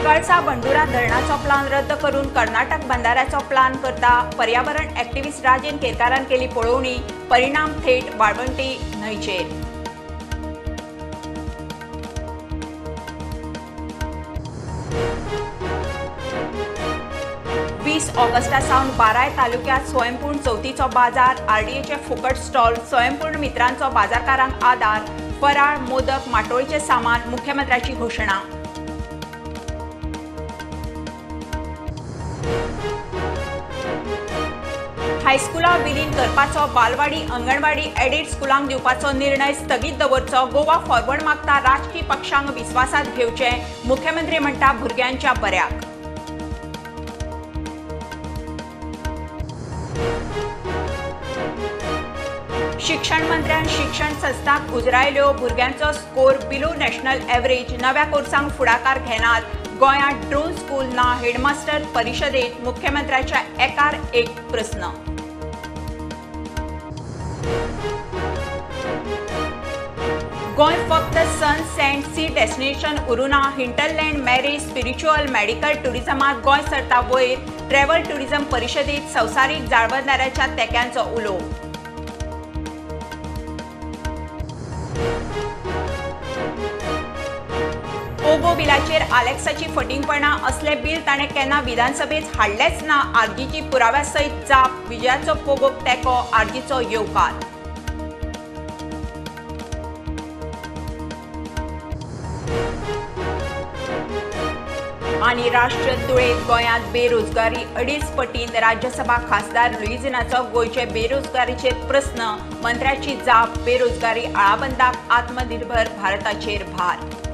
सकाळचा Bandura धरणाचो plan रद्द करून कर्नाटक बंधाऱ्याचो प्लान करता पर्यावरण ॲक्टिव्हिस्ट राजन केरकारान केली पळोवणी, परिणाम थेट वाळवंटी न्हंयचेर। 20 ऑगस्टा सावन 12 तालुक्यात स्वयंपूर्ण चवथीचो बाजार, आरडीएचे फुकट स्टॉल, स्वयंपूर्ण मित्रांचो बाजारकारांक आदार, फराळ, मोदक, माटोळीचे सामान, मुख्यमंत्र्याची घोषणा। हायस्कुलां विलीन करपाचो, बालवाडी, अंगणवाडी, एडेड स्कुलांक दिवपाचो निर्णय स्थगीत दवरचो, गोवा फॉरवर्ड मागता राजकी पक्षांक विस्वासात घेवचे, मुख्यमंत्री म्हणटा भुरग्यांच्या बऱ्याक। शिक्षण मंत्र्यान शिक्षण संस्थांक उजरायल्यो, भुरग्यांचो स्कोर बिलो नॅशनल एव्हरेज, नव्या कोर्सांक फुडाकार घेनात, गोंयांत ड्रोन स्कूल ना, हेडमास्टर परिशदेंत मुख्यमंत्र्याच्या एकार एक प्रस्न। गोंय फक्त सन्स अँड सी डेस्टिनेशन उरुना, हिंटरलँड, मॅरेज, स्पिरिच्युअल, मेडिकल टुरिझमांत गोंय सरता वयर, ट्रॅव्हल टुरिझम परिशदेंत संवसारीक जाळवणदारांच्या तेंक्यांचो उलो। पोगो बिलाचेर आलेक्साची फटिंगपणां, असले बिल ताणें केन्ना विधानसभेत हाडलेंच ना, आर्जीची पुराव्या सयत जाप, विजयाचो पोगोक तेंको, आर्जीचो येवकार। आनी राष्ट्र तुळेत गोंयांत बेरोजगारी 2.5 पटीन, राज्यसभा खासदार लुईझिनाचो गोंयचे बेरोजगारीचेर प्रस्न, मंत्र्याची जाप, बेरोजगारी आळाबंदाक आत्मनिर्भर भारताचेर भार।